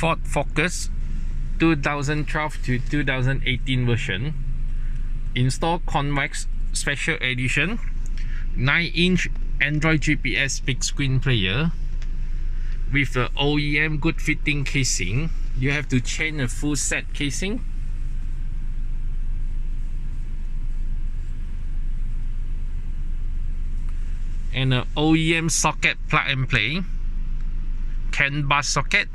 Ford Focus 2012 to 2018 version. Install Convex Special Edition 9-inch Android GPS big screen player with the OEM good fitting casing. You have to change a full set casing. And an OEM socket plug and play. Canbus socket.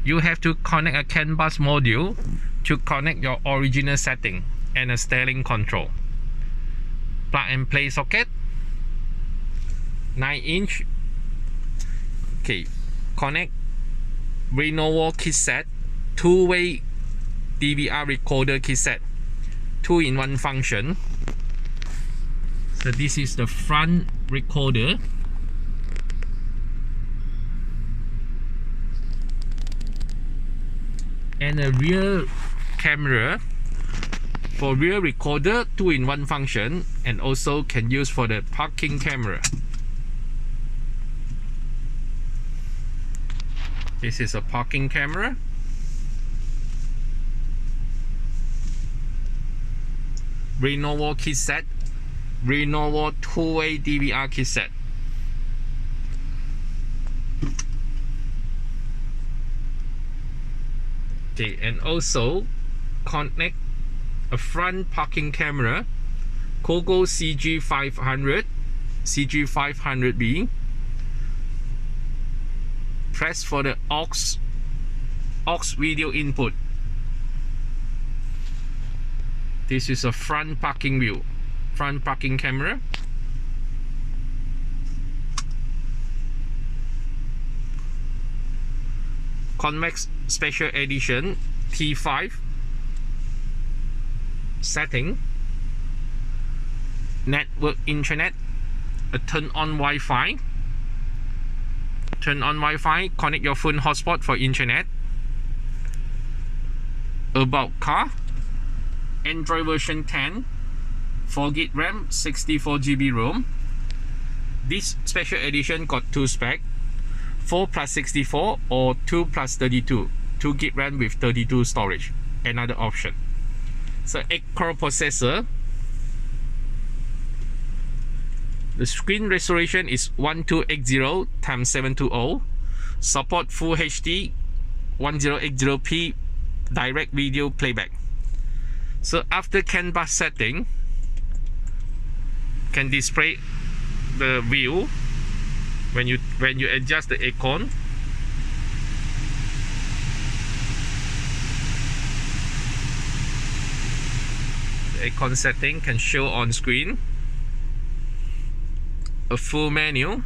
You have to connect a Canbus module to connect your original setting and a steering control. Plug and play socket. 9-inch. Okay, connect Lenovo kit set, two-way DVR recorder kit set, 2-in-1 function. So this is the front recorder. And a rear camera. For rear recorder, 2-in-1 function, and also can use for the parking camera. This is a parking camera. Lenovo kit set. Lenovo two-way DVR kit set. Okay, and also connect a front parking camera, Cogoo CG-500B. Press for the aux video input. This is a front parking view, front parking camera. Convex Special Edition T5 setting. Network internet. A turn on Wi-Fi. Turn on Wi-Fi. Connect your phone hotspot for internet. About car. Android version 10. 4GB RAM, 64GB ROM. This special edition got two specs. 4 plus 64 or 2 plus 32. 2GB RAM with 32 storage. Another option. So 8-core processor. The screen resolution is 1280 x 720. Support Full HD 1080p direct video playback. So after Canbus setting, can display the view when you adjust the icon. The icon setting can show on screen. A full menu,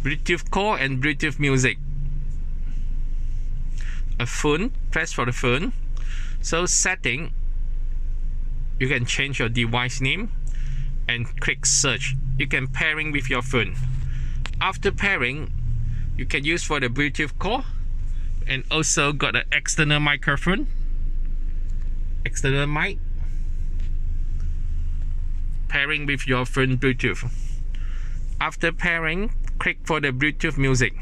Bluetooth call and Bluetooth music. A phone, press for the phone. So setting, you can change your device name and click search. You can pairing with your phone. After pairing, you can use for the Bluetooth call, and also got an external microphone, external mic. Pairing with your phone Bluetooth. After pairing, click for the Bluetooth music.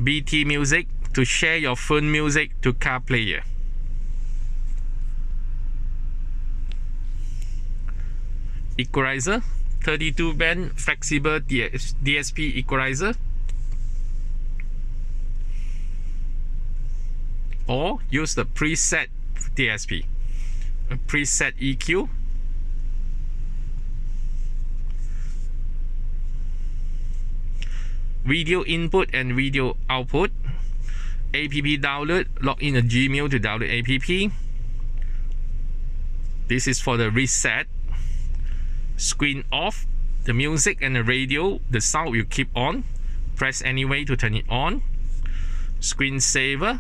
BT music to share your phone music to car player. Equalizer, 32 band flexible DSP equalizer. Or use the preset DSP. A preset EQ. Video input and video output. App download. Log in a Gmail to download app. This is for the reset. Screen off. The music and the radio, the sound will keep on. Press anyway to turn it on. Screen saver.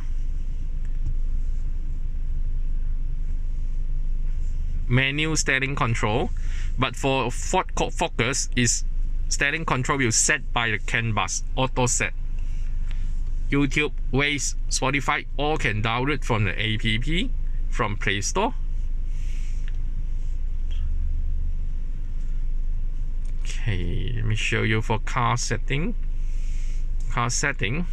Manual steering control. But for Ford Focus is steering control will set by the Canbus auto set. YouTube, Waze, Spotify all can download from the app from Play Store. Okay, let me show you for car setting. Car setting.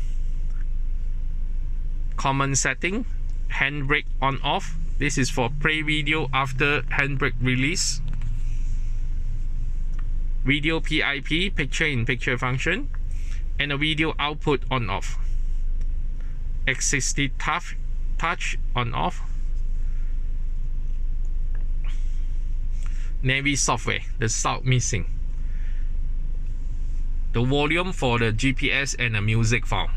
common setting, handbrake on off. This is for play video after handbrake release. Video PIP, picture in picture function, and a video output on off. X60 touch on off. Navi software, the sound missing. The volume for the GPS and a music file,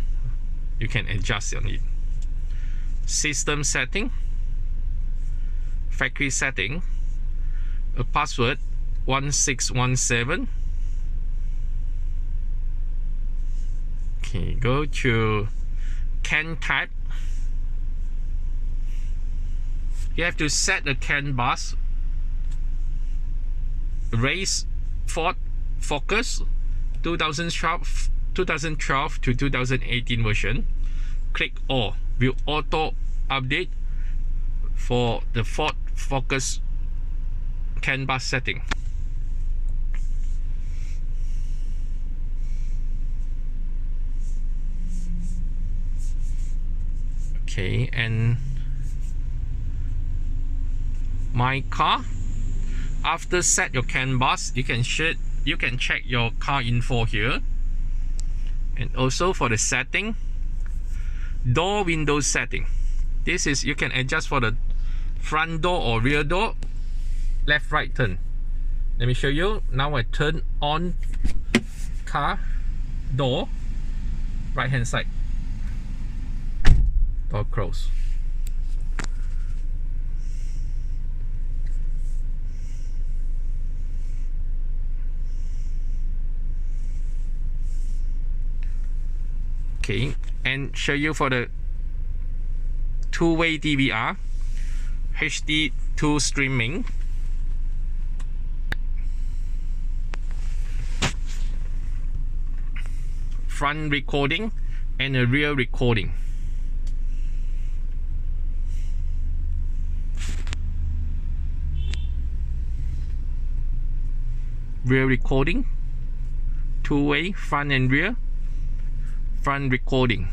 you can adjust on it. System setting, factory setting, a password 1617. Okay, go to CAN type. You have to set the Canbus raise focus 2012 to 2018 version. Click all, will auto update for the Ford Focus Canbus setting. Okay, and my car. After set your Canbus, you can check your car info here. And also for the setting, door window setting. This is, you can adjust for the front door or rear door, left right turn. Let me show you. Now I turn on car door, right hand side, door close. Okay, and show you for the two-way DVR, HD2 streaming, front recording and a rear recording. Rear recording, two-way, front and rear. Front recording.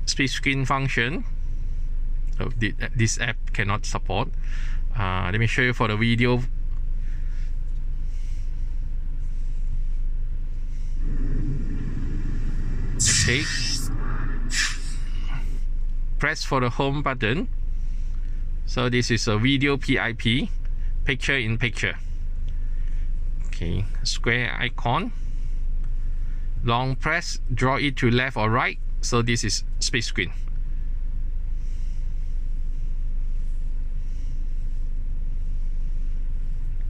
Split screen function. So this app cannot support. Let me show you for the video. Okay. Press for the home button. So this is a video PIP, picture in picture. Okay, square icon. Long press, draw it to left or right. So this is split screen.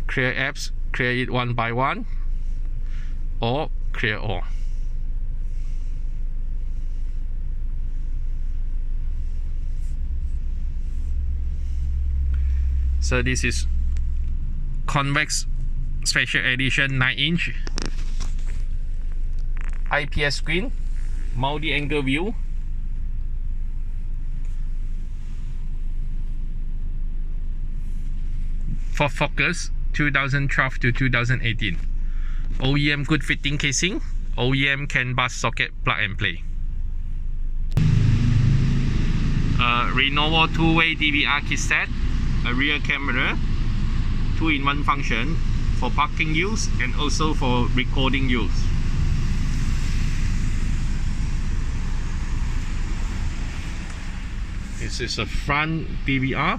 Clear apps, clear it one by one, or clear all. So this is Convex Special Edition 9-inch IPS screen, multi-angle view. For Focus 2012 to 2018. OEM good fitting casing, OEM Canbus socket plug and play. Lenovo two-way DVR kit set, a rear camera, 2-in-1 function for parking use and also for recording use. This is a front DVR.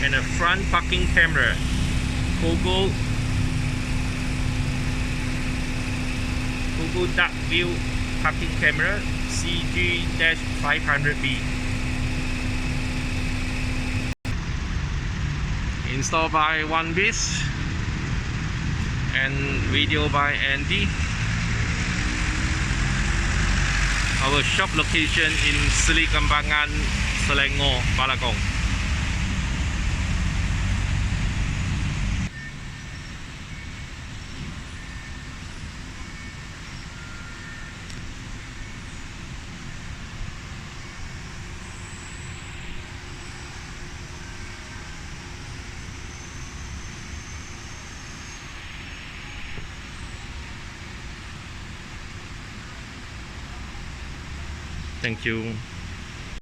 And a front parking camera, Cogoo dark view parking camera CG-500B. Installed by OneBiz and video by Andy. Our shop location in Seri, Kembangan, Selangor, Balakong. Thank you.